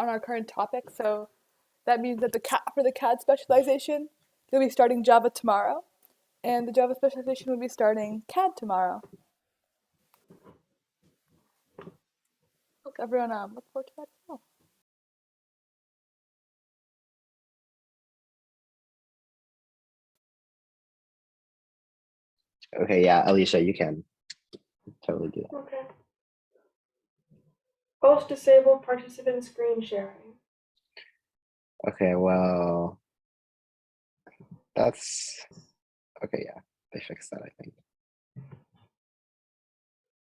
on our current topic. So that means that for the CAD specialization, they'll be starting Java tomorrow, and the Java specialization will be starting CAD tomorrow. Hope everyone look forward to that as well. Okay, yeah, Alicia, you can totally do that. Okay. Host disabled participant screen sharing. Okay, well, that's okay. Yeah, they fixed that, I think.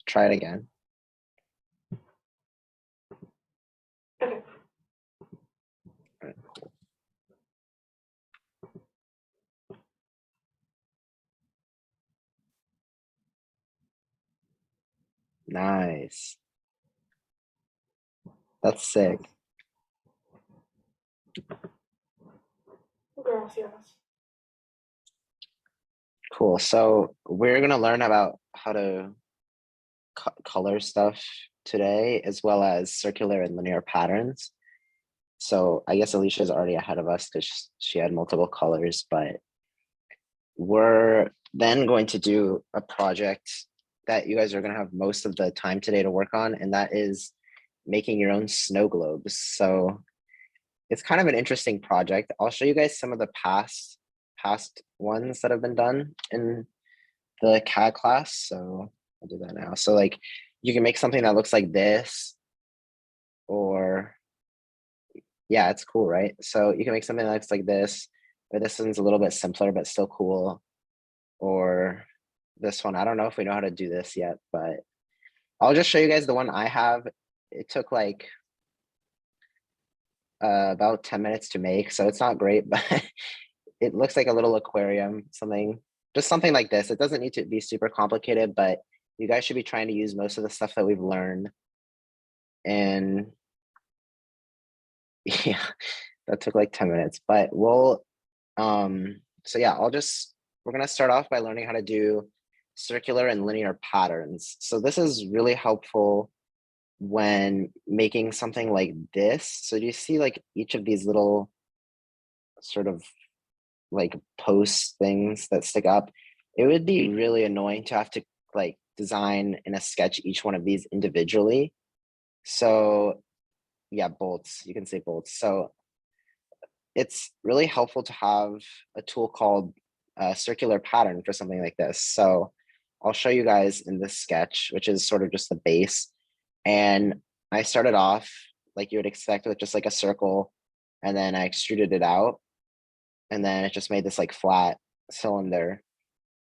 Try it again. Okay. All right, cool. Nice. That's sick. Gracias. Cool. So we're gonna learn about how to color stuff today, as well as circular and linear patterns. So I guess Alicia's already ahead of us because she had multiple colors, but we're then going to do a project that you guys are going to have most of the time today to work on, and that is making your own snow globes. So it's kind of an interesting project. I'll show you guys some of the past ones that have been done in the CAD class. So I'll do that now. So like you can make something that looks like this, or yeah, it's cool, right? So you can make something that looks like this, or this one's a little bit simpler but still cool, or this one. I don't know if we know how to do this yet, but I'll just show you guys the one I have. It took like about 10 minutes to make, so it's not great, but it looks like a little aquarium, just something like this. It doesn't need to be super complicated, but you guys should be trying to use most of the stuff that we've learned. And yeah, that took like 10 minutes, but we'll, so yeah, we're gonna start off by learning how to do circular and linear patterns. So this is really helpful when making something like this. So do you see like each of these little sort of like post things that stick up? It would be really annoying to have to like design in a sketch each one of these individually. So yeah, bolts, you can say bolts. So it's really helpful to have a tool called a circular pattern for something like this. So I'll show you guys in this sketch, which is sort of just the base. And I started off like you would expect with just like a circle, and then I extruded it out, and then it just made this like flat cylinder.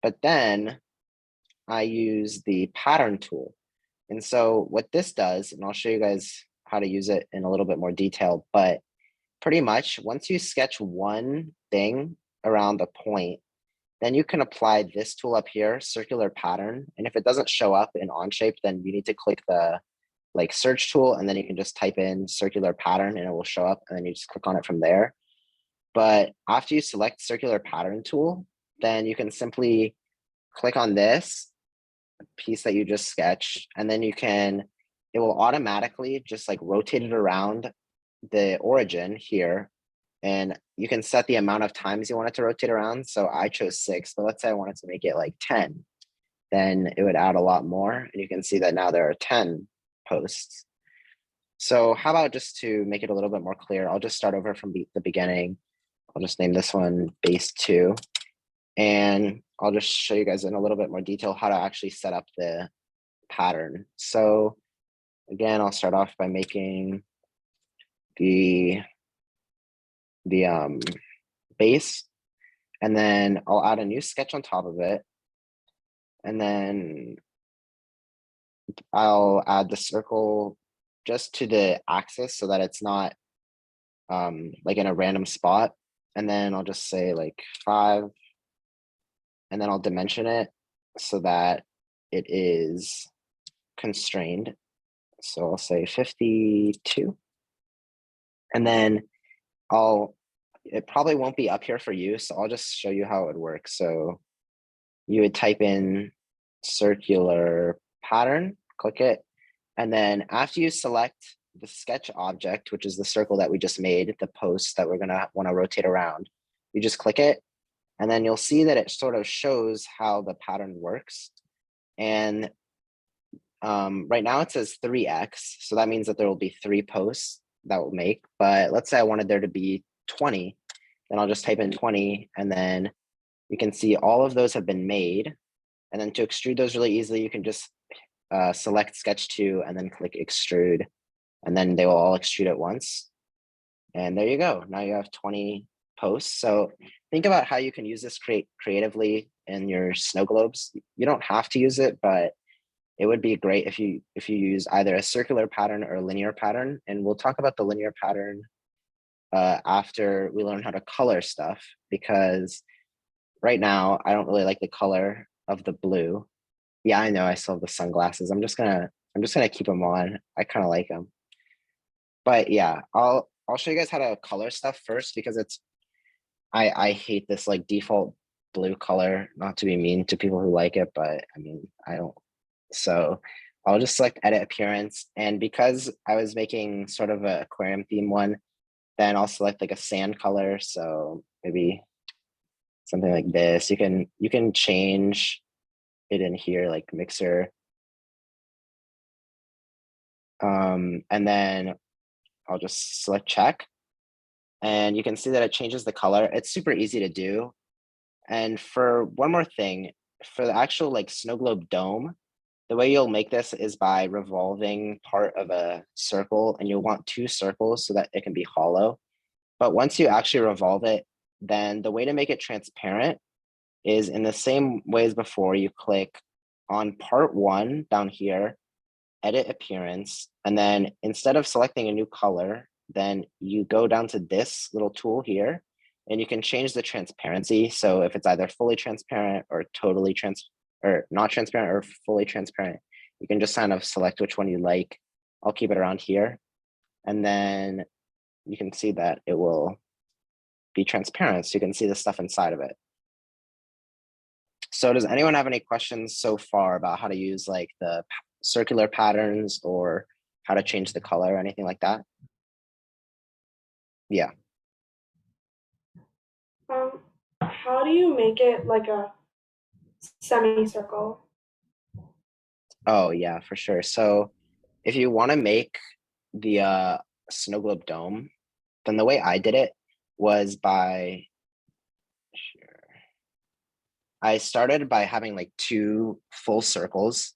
But then I use the pattern tool. And so what this does, and I'll show you guys how to use it in a little bit more detail, but pretty much once you sketch one thing around a point, then you can apply this tool up here, circular pattern. And if it doesn't show up in Onshape, then you need to click the like search tool, and then you can just type in circular pattern and it will show up, and then you just click on it from there. But after you select circular pattern tool, then you can simply click on this piece that you just sketched, and then it will automatically just like rotate it around the origin here, and you can set the amount of times you want it to rotate around. So I chose 6, but let's say I wanted to make it like 10, then it would add a lot more, and you can see that now there are 10 posts. So how about just to make it a little bit more clear, I'll just start over from the beginning. I'll just name this one base 2, and I'll just show you guys in a little bit more detail how to actually set up the pattern. So again, I'll start off by making the base, and then I'll add a new sketch on top of it, and then I'll add the circle just to the axis so that it's not like in a random spot, and then I'll just say like 5, and then I'll dimension it so that it is constrained. So I'll say 52, and then it probably won't be up here for you, so I'll just show you how it would work. So you would type in circular pattern, click it, and then after you select the sketch object, which is the circle that we just made, the post that we're gonna wanna rotate around. You just click it, and then you'll see that it sort of shows how the pattern works. And right now it says 3x, so that means that there will be 3 posts that will make. But let's say I wanted there to be 20, then I'll just type in 20, and then you can see all of those have been made. And then to extrude those really easily, you can just select sketch 2 and then click extrude, and then they will all extrude at once. And there you go. Now you have 20 posts. So think about how you can use this creatively in your snow globes. You don't have to use it, but it would be great if you use either a circular pattern or a linear pattern. And we'll talk about the linear pattern after we learn how to color stuff, because right now I don't really like the color of the blue. Yeah, I know I still have the sunglasses. I'm just gonna keep them on. I kind of like them. But yeah, I'll show you guys how to color stuff first, because I hate this like default blue color, not to be mean to people who like it, but I mean, I don't. So I'll just select edit appearance. And because I was making sort of a aquarium theme one, then I'll select like a sand color. So maybe something like this. You can change it in here, like mixer. And then I'll just select check. And you can see that it changes the color. It's super easy to do. And for one more thing, for the actual like snow globe dome, the way you'll make this is by revolving part of a circle, and you'll want 2 circles so that it can be hollow. But once you actually revolve it, then the way to make it transparent is in the same way as before. You click on part 1 down here, edit appearance, and then instead of selecting a new color, then you go down to this little tool here, and you can change the transparency. So if it's either fully transparent or totally or not transparent or fully transparent, you can just kind of select which one you like. I'll keep it around here. And then you can see that it will be transparent, so you can see the stuff inside of it. So does anyone have any questions so far about how to use like the circular patterns or how to change the color or anything like that? Yeah. How do you make it like a semicircle? Oh yeah, for sure. So if you want to make the snow globe dome, then the way I did it was by I started by having like 2 full circles,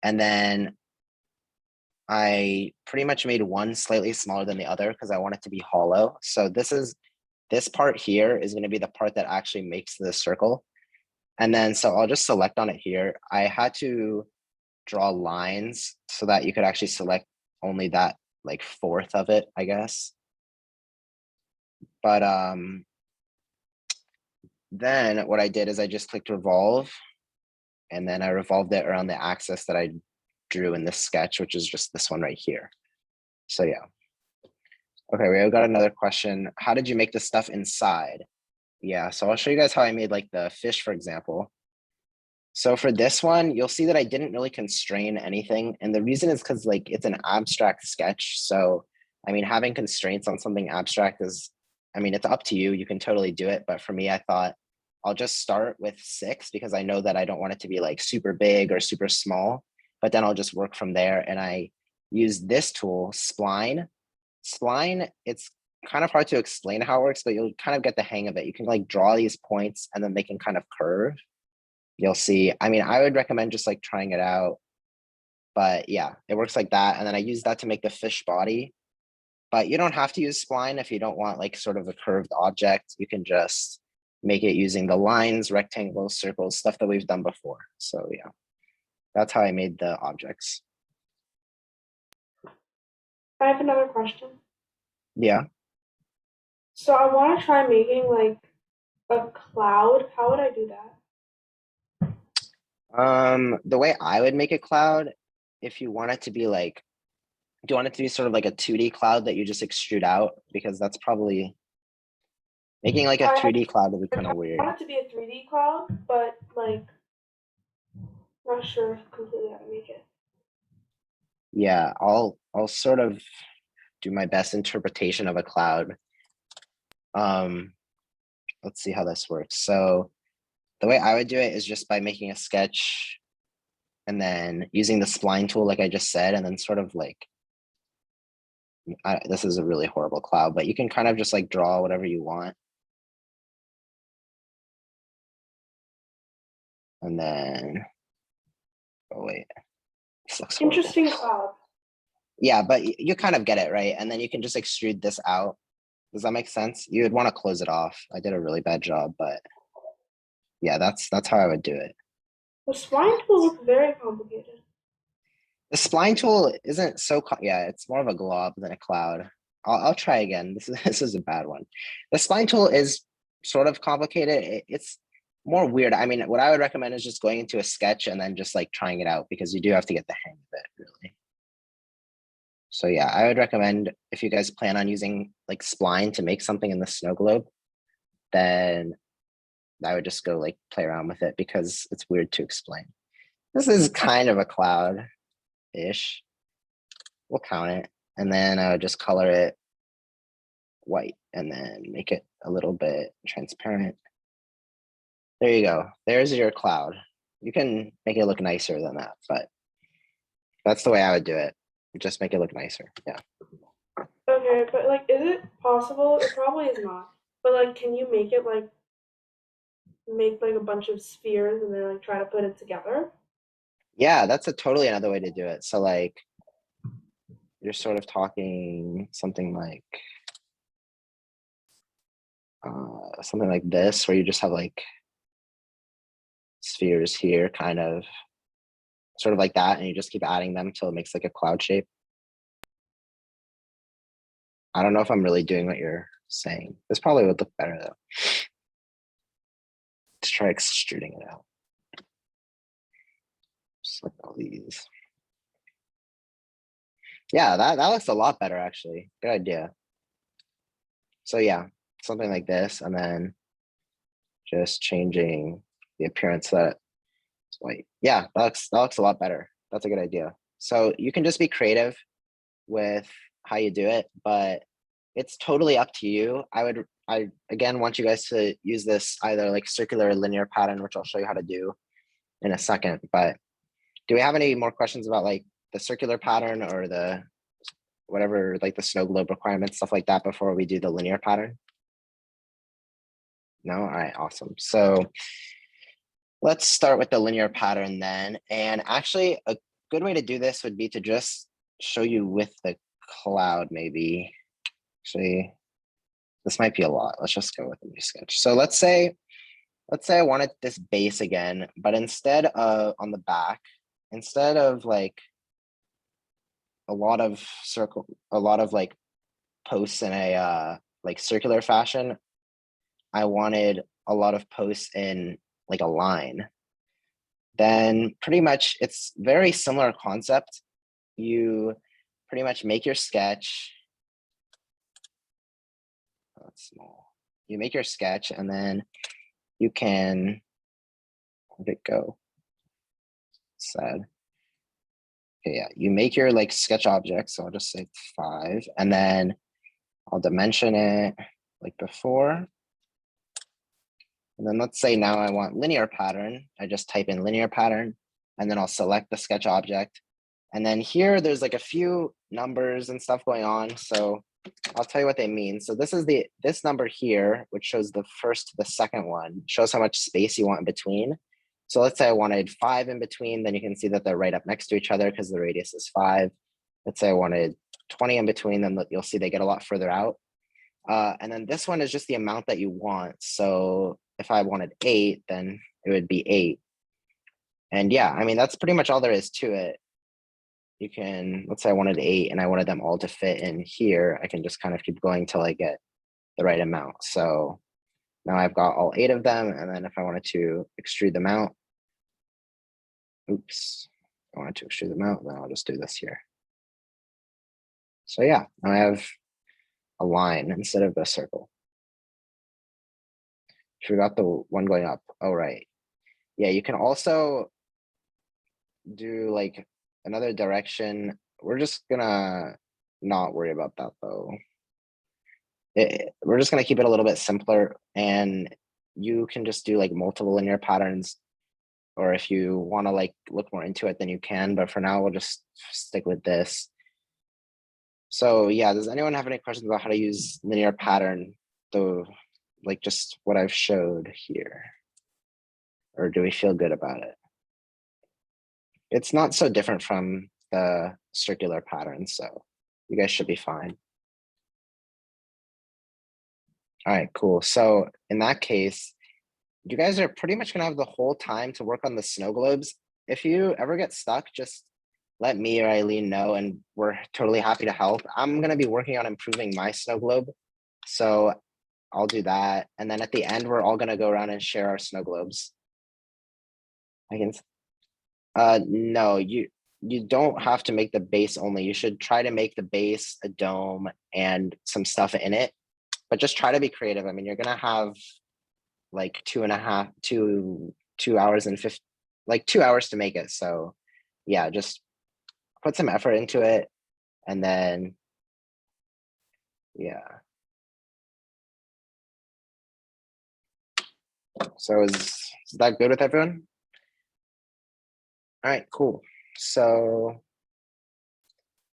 and then I pretty much made one slightly smaller than the other because I want it to be hollow. So this part here is going to be the part that actually makes the circle. And then so I'll just select on it here. I had to draw lines so that you could actually select only that like 1/4 of it, I guess. But then what I did is I just clicked revolve, and then I revolved it around the axis that I drew in this sketch, which is just this one right here. So yeah. Okay, we got another question. How did you make the stuff inside? Yeah, so I'll show you guys how I made like the fish, for example. So for this one, you'll see that I didn't really constrain anything. And the reason is because like it's an abstract sketch. So, I mean, having constraints on something abstract is, I mean, it's up to you. You can totally do it. But for me, I thought I'll just start with 6 because I know that I don't want it to be like super big or super small, but then I'll just work from there. And I use this tool, spline. Spline, it's kind of hard to explain how it works, but you'll kind of get the hang of it. You can like draw these points and then they can kind of curve. You'll see. I mean, I would recommend just like trying it out. But yeah, it works like that. And then I use that to make the fish body. But you don't have to use spline if you don't want like sort of a curved object. You can just make it using the lines, rectangles, circles, stuff that we've done before. So yeah, that's how I made the objects. I have another question. Yeah. So I want to try making like a cloud. How would I do that? The way I would make a cloud, if you want it to be like, do you want it to be sort of like a 2D cloud that you just extrude out? Because that's probably making like a I 3D cloud would be kind of weird. want it to be a 3D cloud, but like not sure completely how to make it. Yeah, I'll sort of do my best interpretation of a cloud. Let's see how this works. So the way I would do it is just by making a sketch and then using the spline tool, like I just said, and then sort of like, this is a really horrible cloud, but you can kind of just like draw whatever you want. And then, oh wait, this looks horrible. Interesting cloud. Yeah, but you kind of get it, right? And then you can just extrude this out. Does that make sense? You would want to close it off. I did a really bad job, but yeah, that's how I would do it. The spline tool looks very complicated. The spline tool isn't so, yeah, it's more of a glob than a cloud. I'll try again. This is a bad one. The spline tool is sort of complicated. It's more weird. I mean, what I would recommend is just going into a sketch and then just like trying it out, because you do have to get the hang of it, really. So yeah, I would recommend, if you guys plan on using like spline to make something in the snow globe, then I would just go like play around with it, because it's weird to explain. This is kind of a cloud-ish. We'll count it. And then I would just color it white and then make it a little bit transparent. There you go. There's your cloud. You can make it look nicer than that, but that's the way I would do it. Just make it look nicer. Yeah. Okay, but like, is it possible? It probably is not. But like, can you make it like make like a bunch of spheres and then like try to put it together? Yeah, that's totally another way to do it. So like, you're sort of talking something like this, where you just have like spheres here, kind of sort of like that, and you just keep adding them till it makes like a cloud shape. I don't know if I'm really doing what you're saying. This probably would look better though. Let's try extruding it out. Just like all these. Yeah, that looks a lot better actually. Good idea. So yeah, something like this, and then just changing the appearance that it's white. Yeah, that looks a lot better. That's a good idea. So you can just be creative with how you do it, but it's totally up to you. I again want you guys to use this either like circular or linear pattern, which I'll show you how to do in a second. But do we have any more questions about like the circular pattern or the whatever, like the snow globe requirements, stuff like that, before we do the linear pattern? No? All right, awesome. So let's start with the linear pattern then. And actually a good way to do this would be to just show you with the cloud, maybe. Actually, this might be a lot. Let's just go with a new sketch. So let's say I wanted this base again, but instead of on the back, instead of like a lot of like posts in a like circular fashion, I wanted a lot of posts in like a line. Then pretty much it's very similar concept. You pretty much make your sketch. That's small. You make your sketch and then you can, where'd it go? Sad. Okay, yeah, you make your like sketch object. So I'll just say 5, and then I'll dimension it like before. And then let's say now I want linear pattern. I just type in linear pattern, and then I'll select the sketch object. And then here, there's like a few numbers and stuff going on. So I'll tell you what they mean. So this is this number here, which shows the first to the second one, shows how much space you want in between. So let's say I wanted 5 in between, then you can see that they're right up next to each other because the radius is 5. Let's say I wanted 20 in between, then you'll see they get a lot further out. And then this one is just the amount that you want. So if I wanted 8, then it would be 8. And yeah, I mean, that's pretty much all there is to it. You can, let's say I wanted 8 and I wanted them all to fit in here. I can just kind of keep going till I get the right amount. So now I've got all 8 of them. And then if I wanted to extrude them out, oops, I wanted to extrude them out, then I'll just do this here. So yeah, now I have a line instead of a circle. Forgot the one going up. Oh, right. Yeah, you can also do like another direction. We're just gonna not worry about that though. We're just gonna keep it a little bit simpler, and you can just do like multiple linear patterns, or if you want to like look more into it, then you can. But for now, we'll just stick with this. So yeah, does anyone have any questions about how to use linear pattern, though, like just what I've showed here? Or do we feel good about it? It's not so different from the circular pattern, so you guys should be fine. All right, cool. So in that case, you guys are pretty much gonna have the whole time to work on the snow globes. If you ever get stuck, just let me or Eileen know, and we're totally happy to help. I'm gonna be working on improving my snow globe, so I'll do that. And then at the end, we're all gonna go around and share our snow globes. I can, no, you don't have to make the base only. You should try to make the base a dome and some stuff in it, but just try to be creative. I mean, you're gonna have like 2 hours and 50, like 2 hours to make it. So yeah, just put some effort into it, and then yeah. So is that good with everyone? All right, cool. So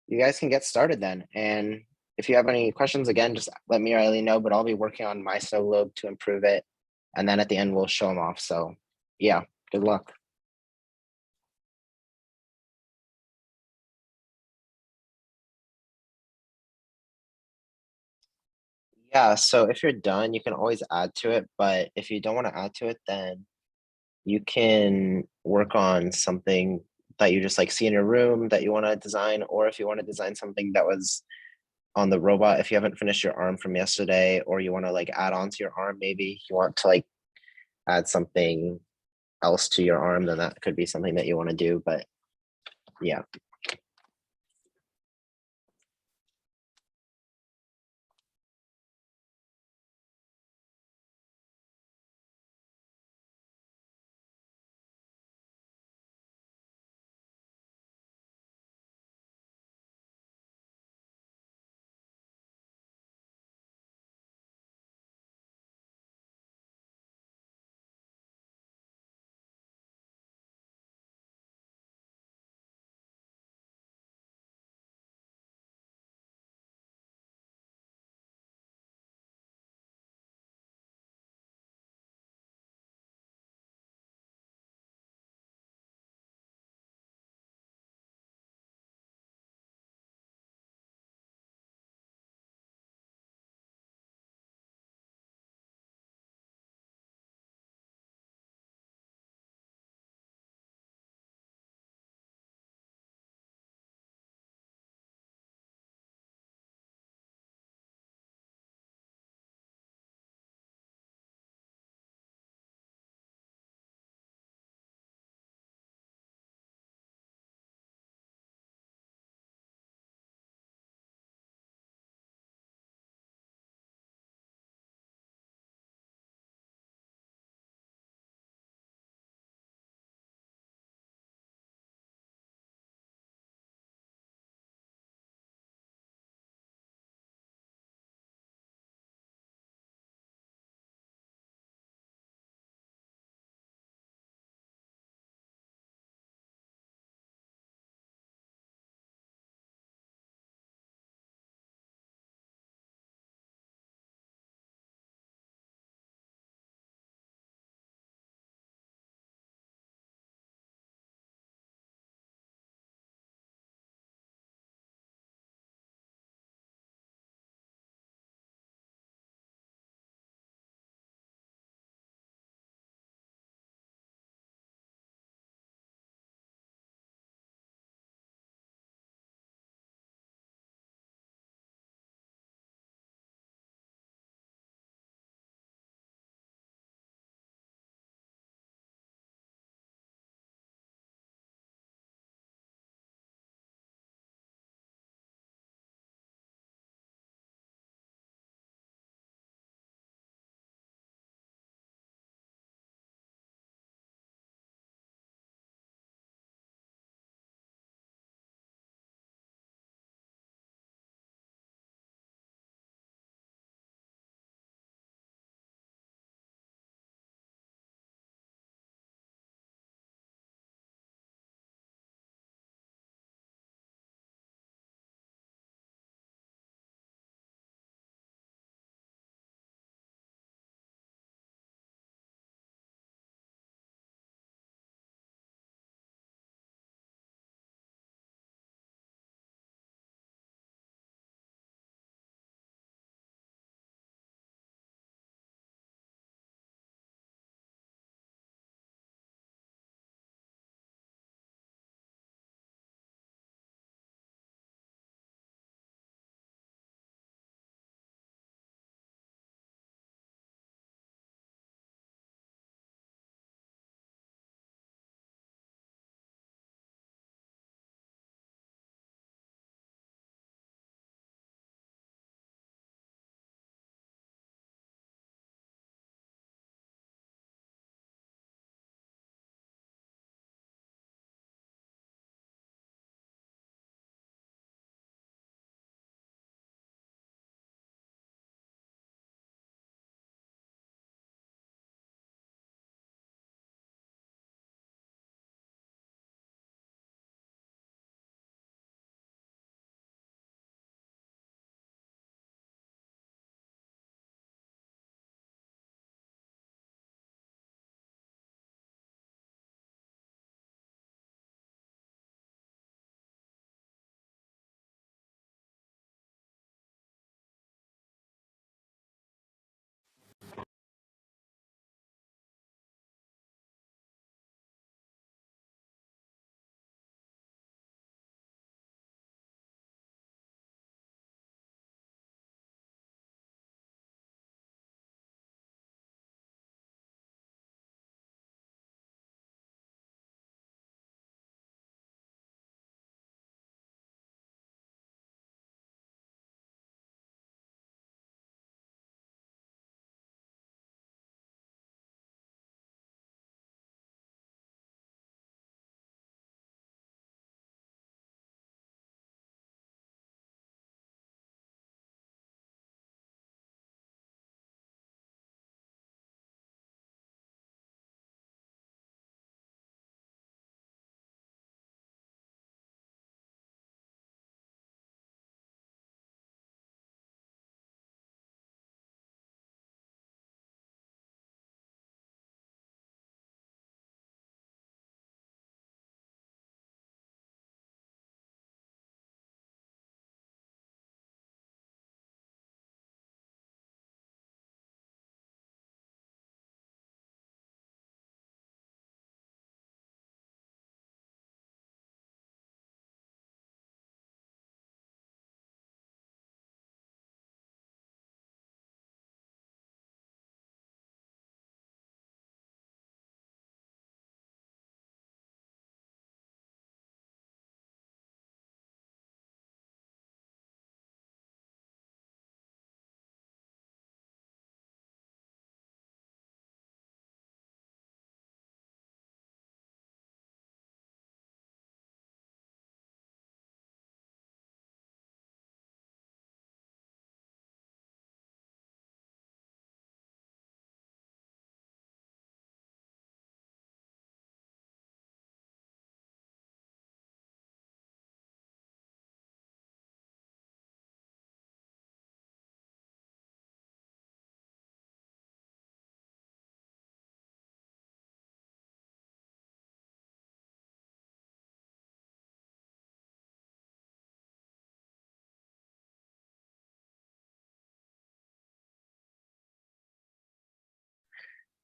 you guys can get started then. And if you have any questions, again, just let me or Eileen know, but I'll be working on my snow globe to improve it. And then at the end, we'll show them off. So yeah, good luck. Yeah, so if you're done, you can always add to it. But if you don't want to add to it, then you can work on something that you just like see in your room that you want to design, or if you want to design something that was on the robot, if you haven't finished your arm from yesterday, or you want to like add on to your arm, maybe you want to like add something else to your arm, then that could be something that you want to do. But yeah.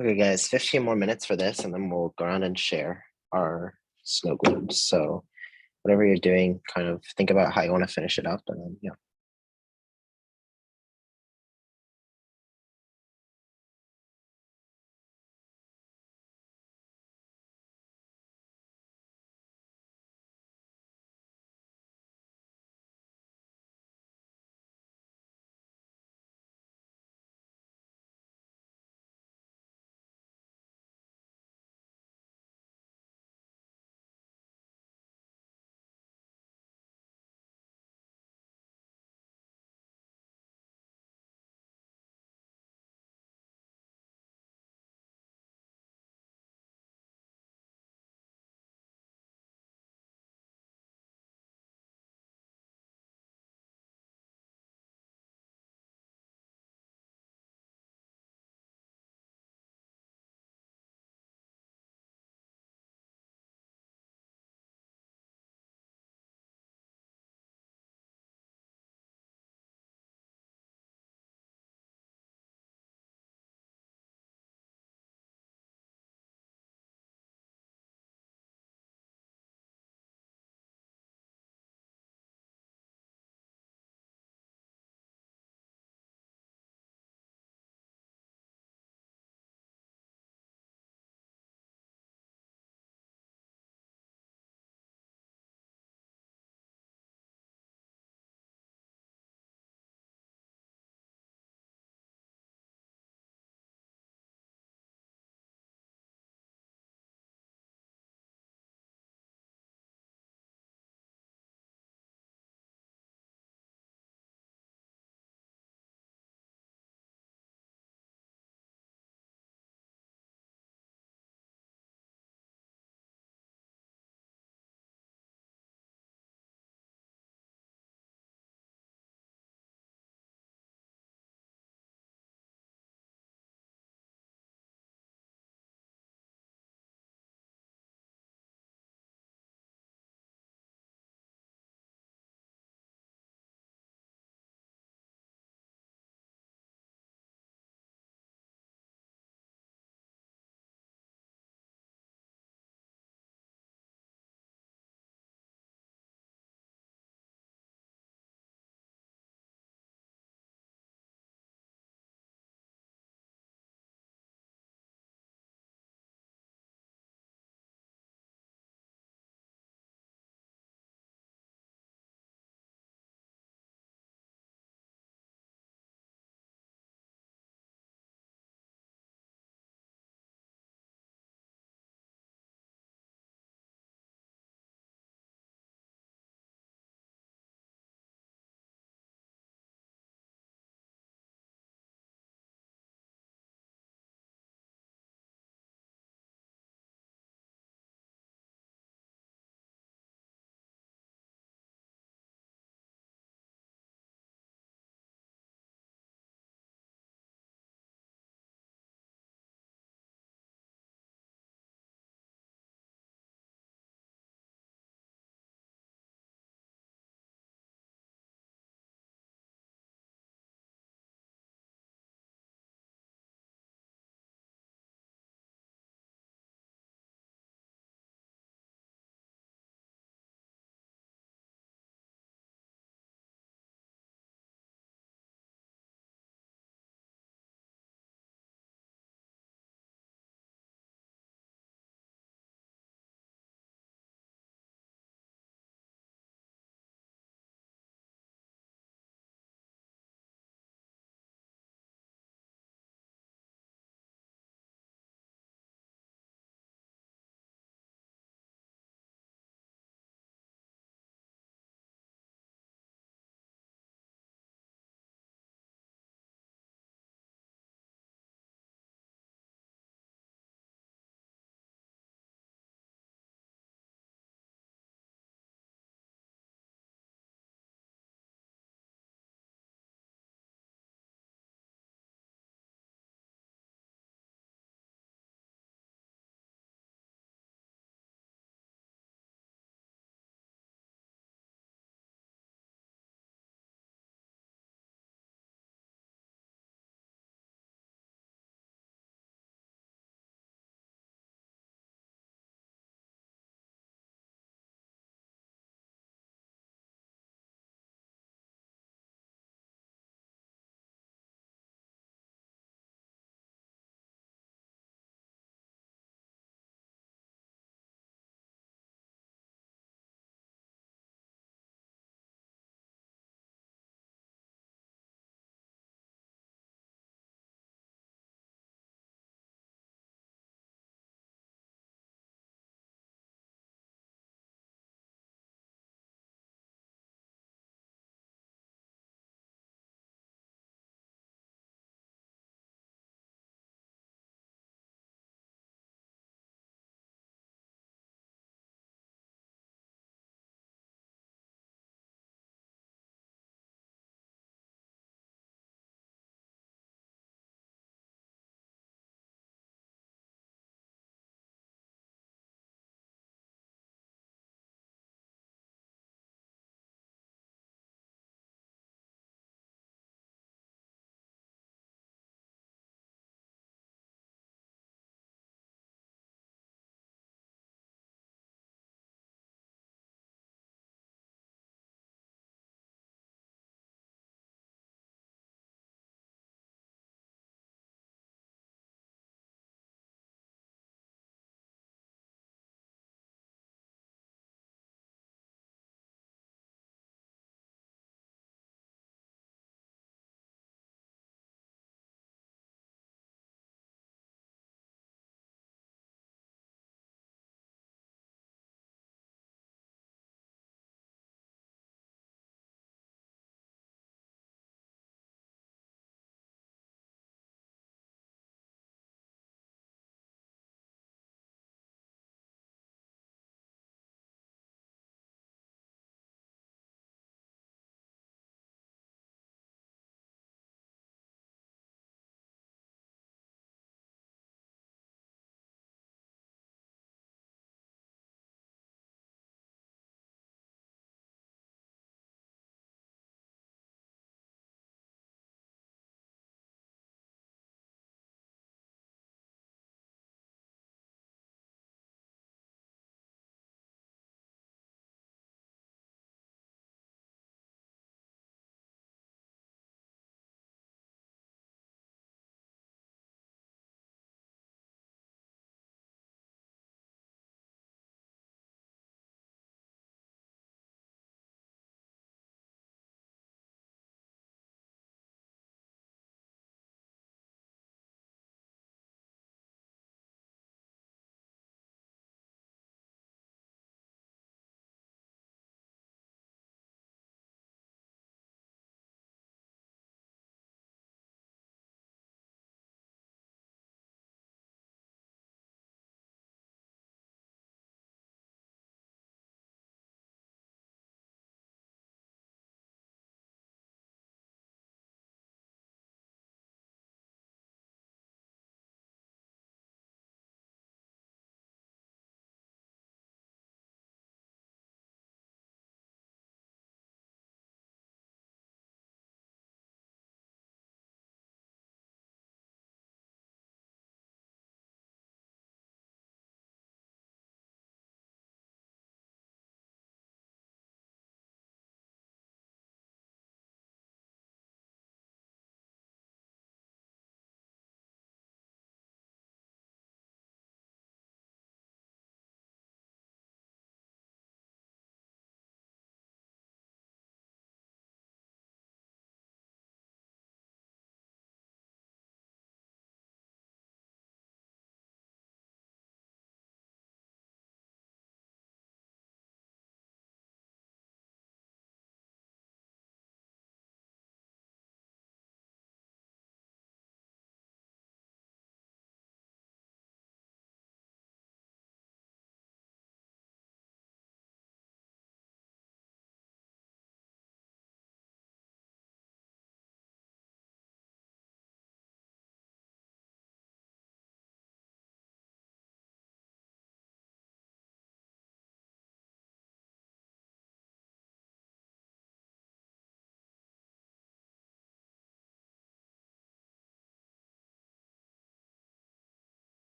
Okay, guys, 15 more minutes for this, and then we'll go around and share our snow globes. So whatever you're doing, kind of think about how you want to finish it up, and then yeah.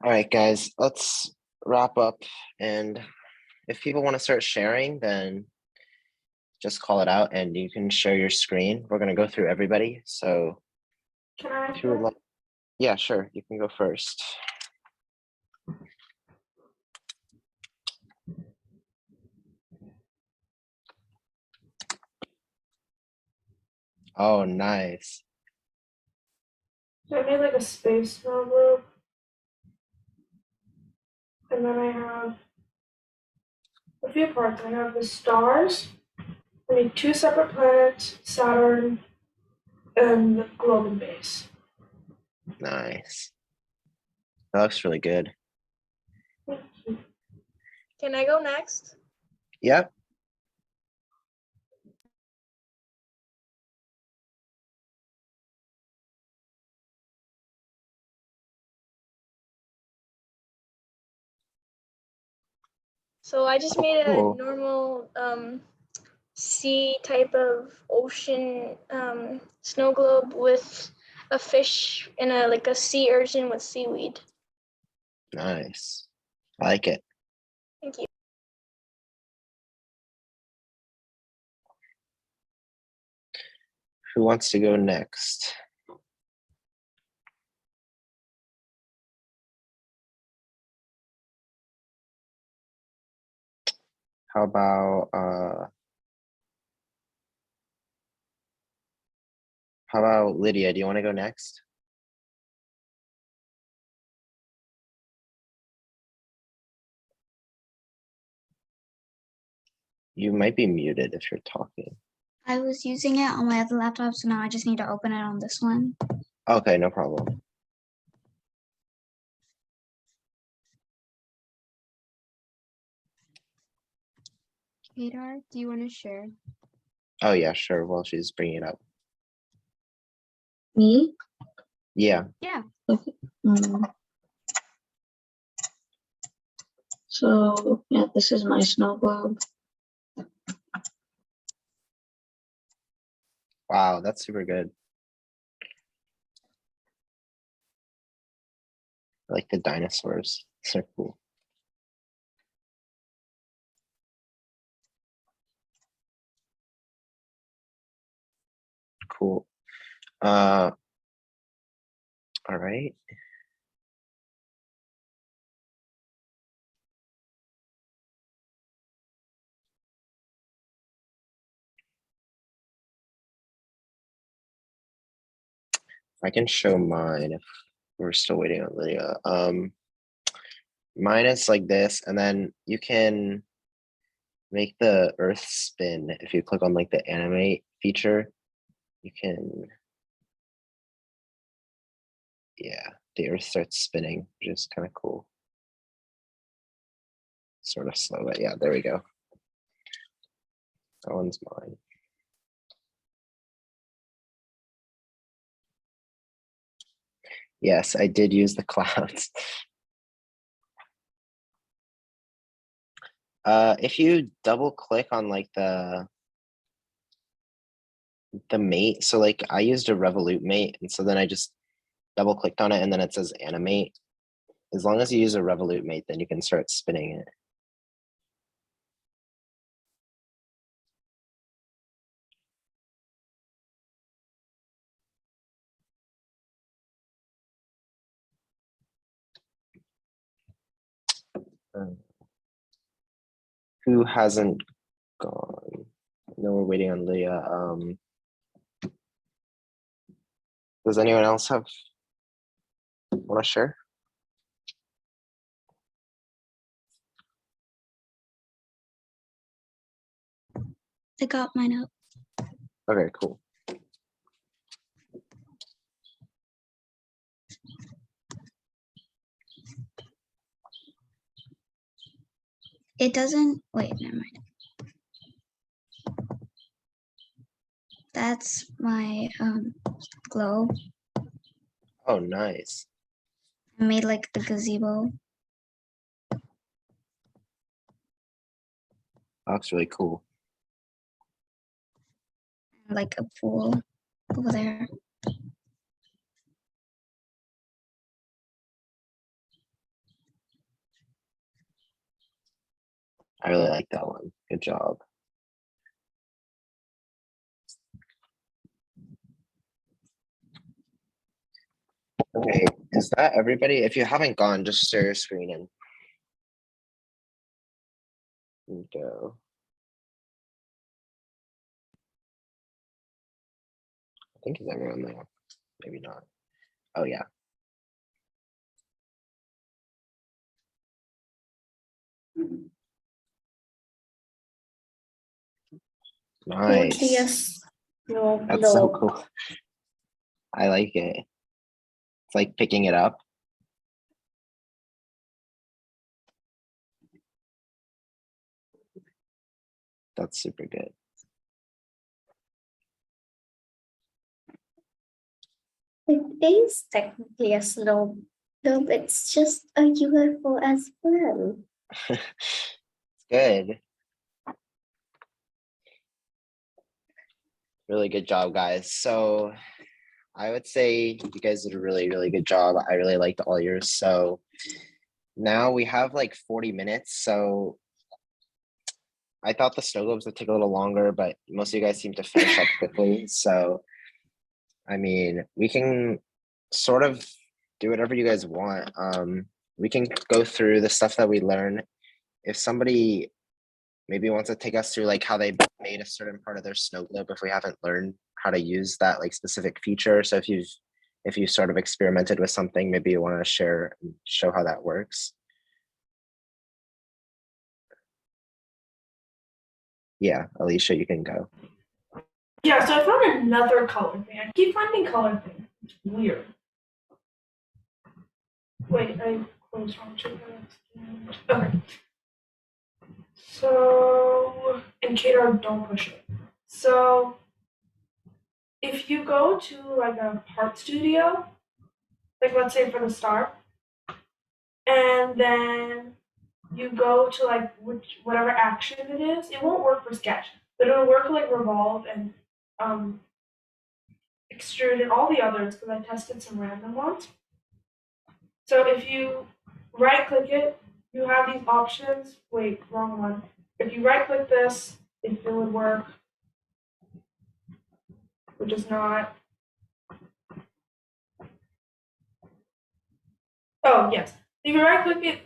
All right, guys, let's wrap up. And if people want to start sharing, then just call it out and you can share your screen. We're going to go through everybody. So Can I if you would share? like, yeah, sure, you can go first. Oh, nice. So I made like a space snow globe, and then I have a few parts. I have the stars. I made two separate planets, Saturn, and the globe and base. Nice. That looks really good. Thank you. Can I go next? Yep. So I just Oh, made a cool. normal sea type of ocean snow globe with a fish and a sea urchin with seaweed. Nice. I like it. Thank you. Who wants to go next? How about Lydia? Do you want to go next? You might be muted if you're talking. I was using it on my other laptop, so now I just need to open it on this one. Okay, no problem. Kadar, do you want to share? Oh yeah, sure. While she's bringing it up. Me? Yeah. Yeah. Okay. So yeah, this is my snow globe. Wow, that's super good. I like the dinosaurs. So cool. Cool. All right. I can show mine if we're still waiting on Lydia. Mine is like this, and then you can make the earth spin. If you click on like the animate feature, you can, yeah, the earth starts spinning, which is kind of cool. Sort of slow, but yeah, there we go. That one's mine. Yes, I did use the clouds. If you double click on like the mate, so like I used a Revolute mate, and so then I just double clicked on it and then it says animate. As long as you use a Revolute mate, then you can start spinning it. Who hasn't gone? I know we're waiting on Leah. Does anyone else want to share? I got mine up. Okay, cool. It doesn't, wait, never mind. That's my globe. Oh, nice. I made like a gazebo. That's really cool. Like a pool over there. I really like that one. Good job. Okay, is that everybody? If you haven't gone, just share your screen and go. I think is everyone there? Maybe not. Oh yeah. Nice. Yes. No, That's so cool. I like it. It's like picking it up. That's super good. It is technically a slope, though it's just a UFO as well. It's good. Really good job, guys. So I would say you guys did a really, really good job. I really liked all yours. So now we have like 40 minutes. So I thought the snow globes would take a little longer, but most of you guys seem to finish up quickly. So, I mean, we can sort of do whatever you guys want. We can go through the stuff that we learn. If somebody maybe wants to take us through like how they made a certain part of their snow globe, if we haven't learned how to use that like specific feature. So if you sort of experimented with something, maybe you want to share and show how that works. Yeah, Alicia, you can go. Yeah, so I found another color thing. I keep finding color things. It's weird. Wait, I closed wrong check. Okay. So, and Kadar, don't push it. So, if you go to like a part studio, like let's say for the star, and then you go to like whatever action it is, it won't work for sketch, but it'll work like revolve and extrude and all the others because I tested some random ones. So if you right click it, you have these options. Wait, wrong one. If you right click this, it would work, which is not. Oh, yes. If you right click it,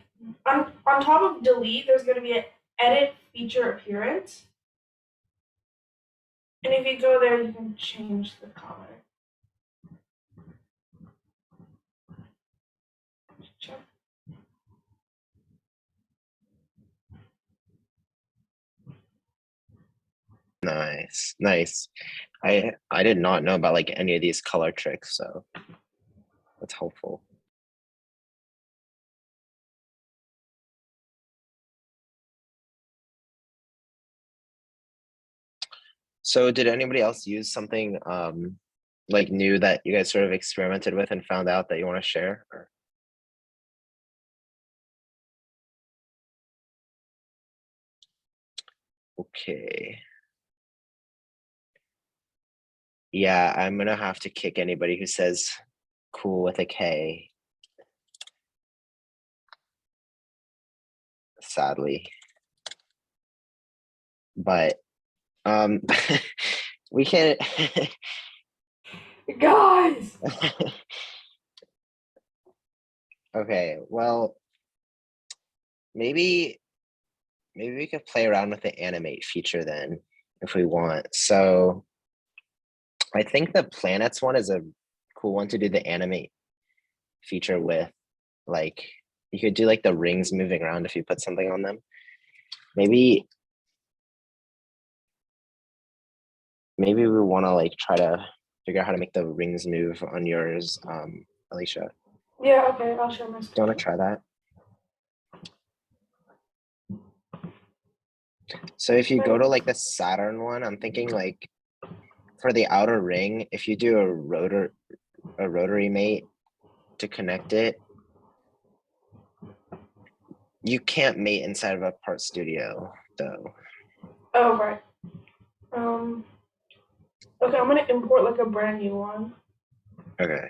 on top of delete, there's going to be an edit feature appearance. And if you go there, you can change the color. Check. Nice, nice. I did not know about like any of these color tricks, so that's helpful. So did anybody else use something like new that you guys sort of experimented with and found out that you want to share? Or... Okay. Yeah, I'm gonna have to kick anybody who says cool with a K. Sadly. But we can Guys! Okay, well, maybe we could play around with the animate feature then if we want. So I think the planets one is a cool one to do the animate feature with. Like you could do like the rings moving around if you put something on them. Maybe we want to like try to figure out how to make the rings move on yours, Alicia. Yeah, okay, I'll share my Do you screen. want to try that? So if you go to like the Saturn one, I'm thinking like for the outer ring, if you do a rotary mate to connect it, you can't mate inside of a part studio though. Oh, right. Okay, I'm gonna import like a brand new one. Okay.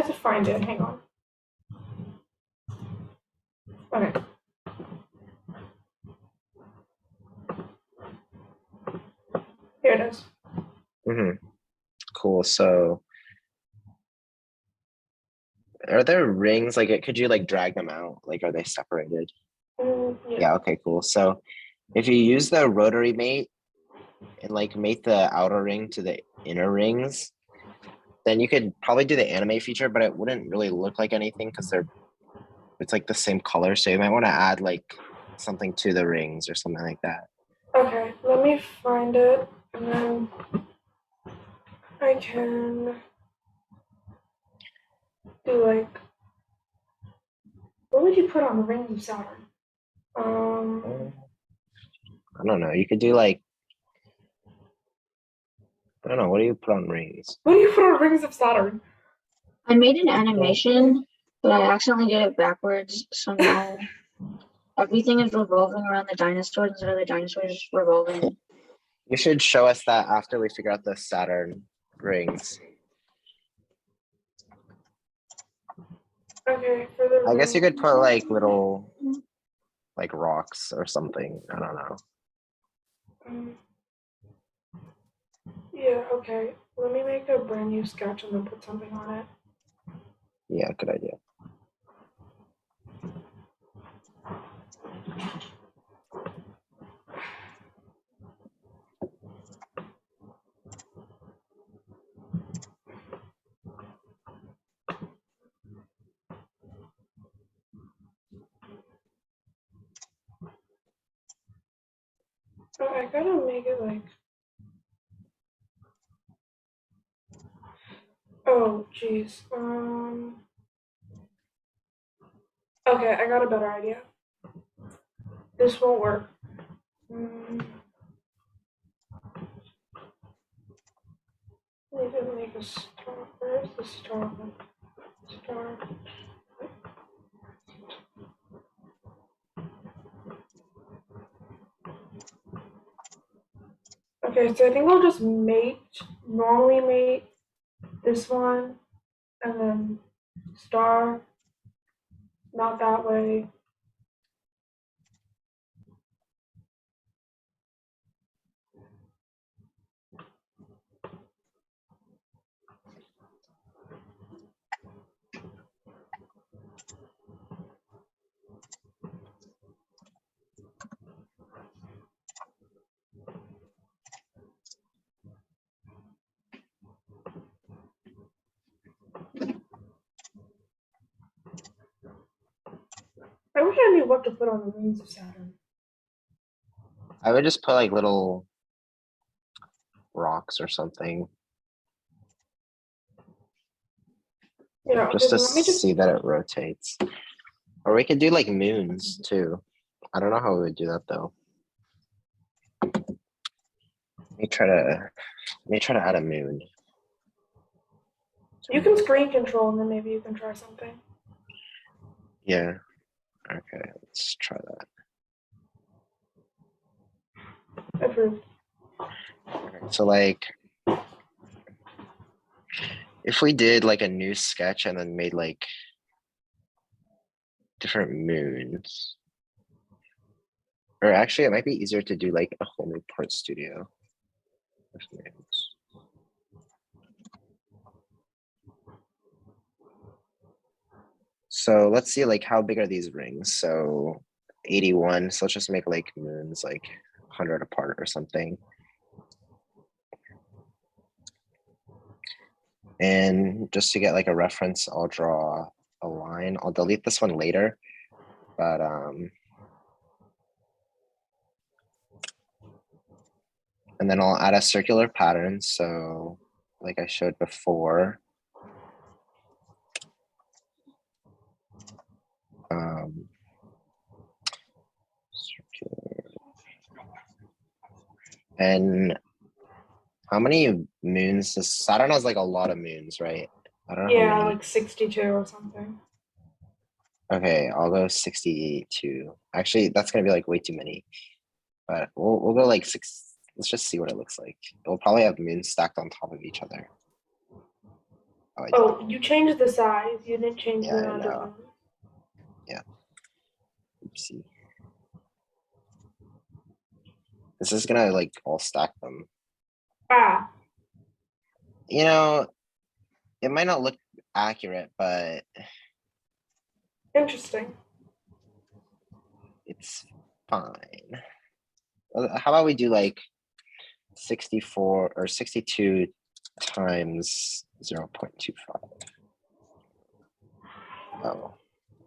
to find it. Hang on. Okay. Here it is. Cool. So are there rings? Like, could you like drag them out? Like, are they separated? Yeah. Okay, cool. So if you use the rotary mate and like mate the outer ring to the inner rings, then you could probably do the animate feature, but it wouldn't really look like anything because it's like the same color. So you might want to add like something to the rings or something like that. Okay, let me find it, and then I can do like, what would you put on the rings of Saturn? I don't know. You could do like, I don't know. What do you put on rings? What do you put on rings of Saturn? I made an animation, but I accidentally did it backwards. So now everything is revolving around the dinosaurs instead of the dinosaurs revolving. You should show us that after we figure out the Saturn rings. Okay, for the I guess you could rings- put like little like rocks or something. I don't know. Yeah, okay. Let me make a brand new sketch and then put something on it. Yeah, good idea. Oh, I gotta make it like. Oh, jeez. Okay, I got a better idea. This won't work. I need to make a star. Where's the star? Star. Okay, so I think I'll just normally mate this one, and then star, not that way. I wish I knew what to put on the rings of Saturn. I would just put like little rocks or something Yeah, just okay, to let me just see that it rotates. Or we could do like moons too. I don't know how we would do that though. Let me try to add a moon. you can screen control and then maybe you can try something. Yeah. Okay, let's try that. Approved. Okay, so like if we did like a new sketch and then made like different moons. Or actually it might be easier to do like a whole new part studio. with moons. So let's see like how big are these rings? So 81. So let's just make like moons like 100 apart or something. And just to get like a reference, I'll draw a line. I'll delete this one later, but and then I'll add a circular pattern. So like I showed before, circular. And how many moons? Saturn has like a lot of moons, right? I don't know how Yeah, many. like 62 or something. Okay, I'll go 62. Actually, that's gonna be like way too many. But we'll go like 6. Let's just see what it looks like. It'll probably have moons stacked on top of each other. Oh, I did. Oh, you changed the size. You didn't change Yeah, the I amount of know. moons. Oopsie. This is gonna like all stack them. Ah, You know, it might not look accurate, but interesting. it's fine. How about we do like 64 or 62 times 0.25? Oh,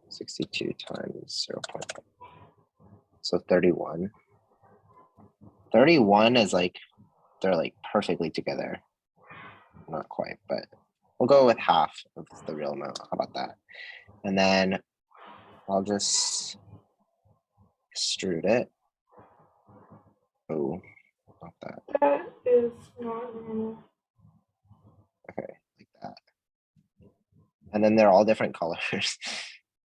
62 times 0.5. So 31. 31 is like, they're like perfectly together. Not quite, but we'll go with half of the real amount. How about that? And then I'll just extrude it. Oh, not that. That is not normal. Okay, like that. And then they're all different colors.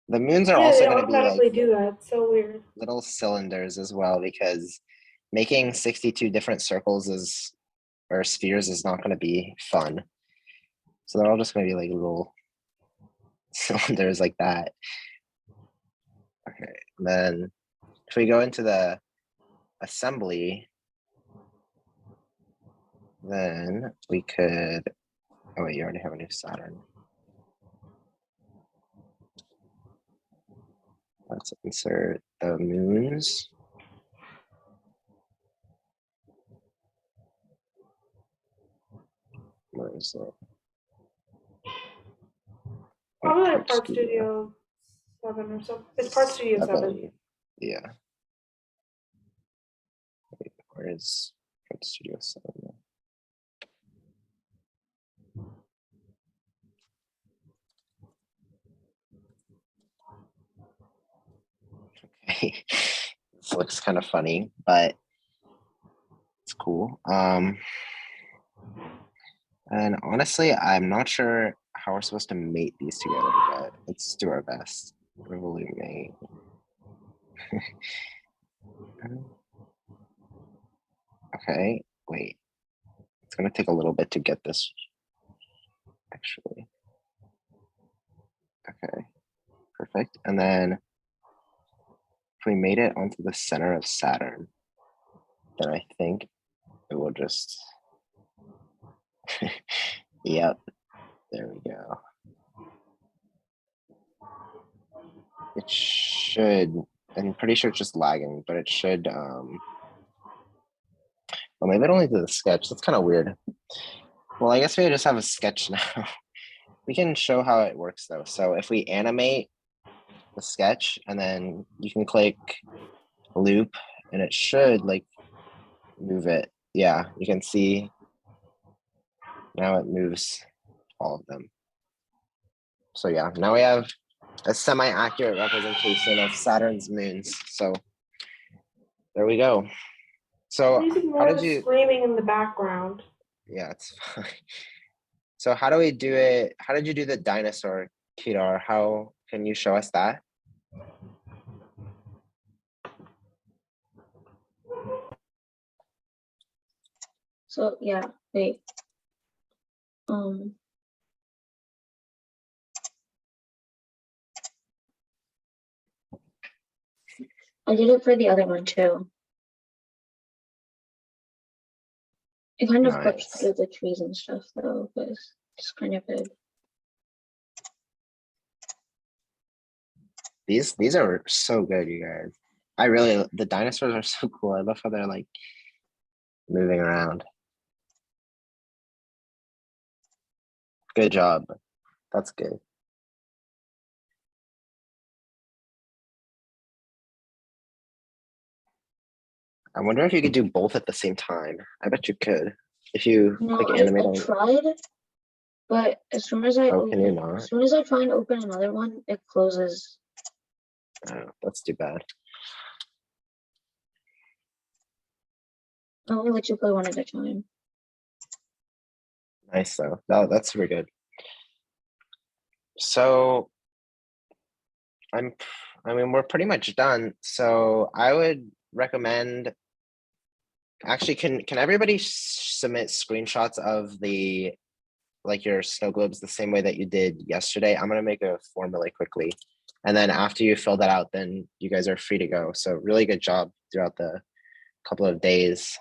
The moons are Yeah, also they going to be like automatically do that. It's so weird. little cylinders as well, because making 62 different circles is or spheres is not going to be fun. So they're all just going to be like little cylinders like that. Okay, and then if we go into the assembly, then we could, oh wait, you already have a new Saturn. Let's insert the moons. Where is it? Probably like Part Part Studio 7 or something. It's Part Studio 7. Yeah. Wait, where is Part Studio 7? Okay. This looks kind of funny, but it's cool. And honestly, I'm not sure how we're supposed to mate these together, but let's do our best. Revolute mate. Okay, wait. It's gonna take a little bit to get this actually. Okay, perfect. And then if we made it onto the center of Saturn, then I think it will just, yep, there we go. It should, I'm pretty sure it's just lagging, but it should, well, maybe it only did the sketch. That's kind of weird. Well, I guess we just have a sketch now. We can show how it works though. So if we animate the sketch and then you can click loop and it should like move it. Yeah, you can see now it moves all of them. So yeah, now we have a semi-accurate representation of Saturn's moons. So there we go. So Please how ignore did the you, screaming in the background. yeah, it's fine. So how do we do it? How did you do the dinosaur, Kedar? How can you show us that? So yeah, wait. I did it for the other one too. It kind of clips Nice. through the trees and stuff though, but it's kind of good. These are so good, you guys. I really, the dinosaurs are so cool. I love how they're like moving around. Good job. That's good. I wonder if you could do both at the same time. I bet you could. If you No, click I animate on, tried, but as soon as I oh, can you open, not? as soon as I try and open another one, it closes. Oh, that's too bad. I'll only let you play one at a time. Nice though. No, that's super good. So I mean, we're pretty much done. So I would recommend, actually, can everybody submit screenshots of the like your snow globes the same way that you did yesterday. I'm gonna make a form really quickly. And then after you fill that out, then you guys are free to go. So really good job throughout the couple of days.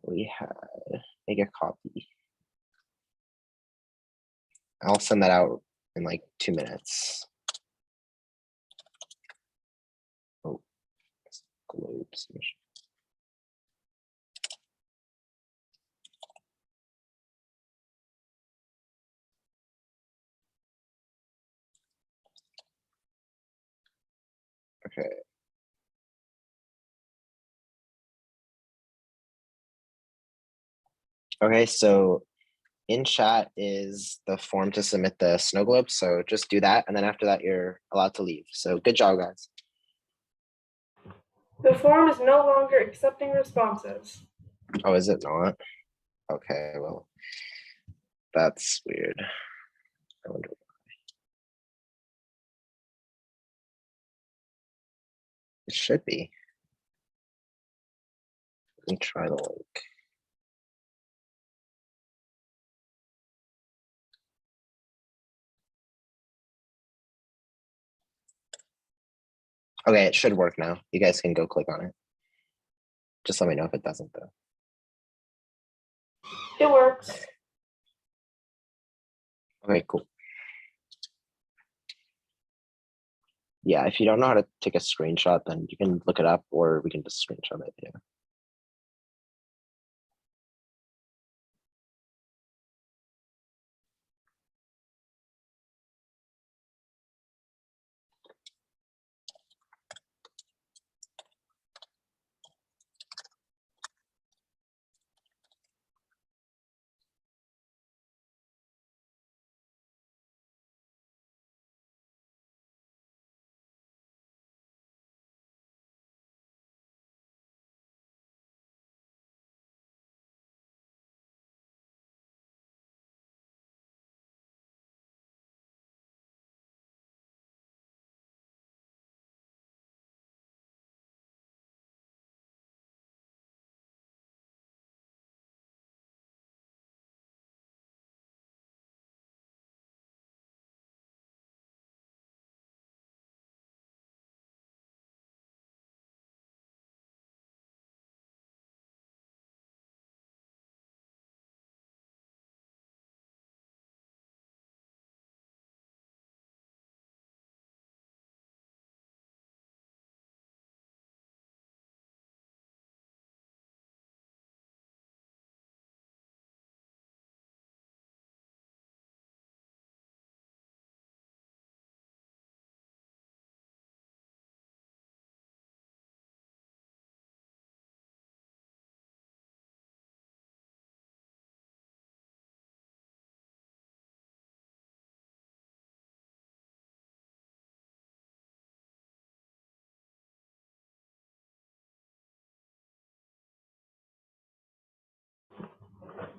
We had, make a copy. I'll send that out in like 2 minutes. Oh, globes. Okay. Okay, so in chat is the form to submit the snow globe. So just do that. And then after that, you're allowed to leave. So good job, guys. The form is no longer accepting responses. Oh, is it not? Okay, well, that's weird. I wonder. It should be. Let me try the link. Okay, it should work now. You guys can go click on it. Just let me know if it doesn't though. It works. Okay, cool. Yeah, if you don't know how to take a screenshot, then you can look it up or we can just screenshot it. Yeah.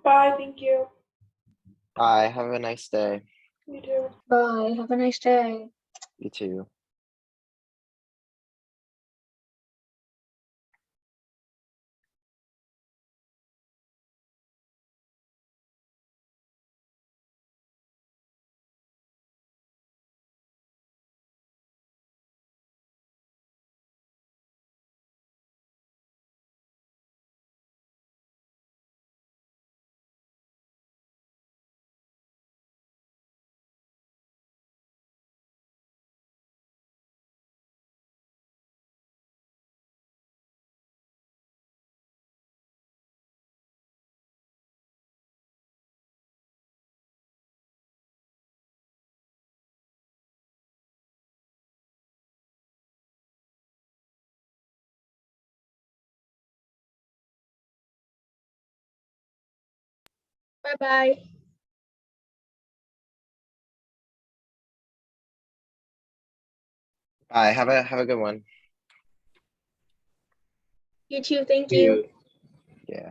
Bye, thank you. Bye. Have a nice day. You too. Bye. Have a nice day. You too. Bye bye. Bye. Have a good one. You too. Thank you. Yeah.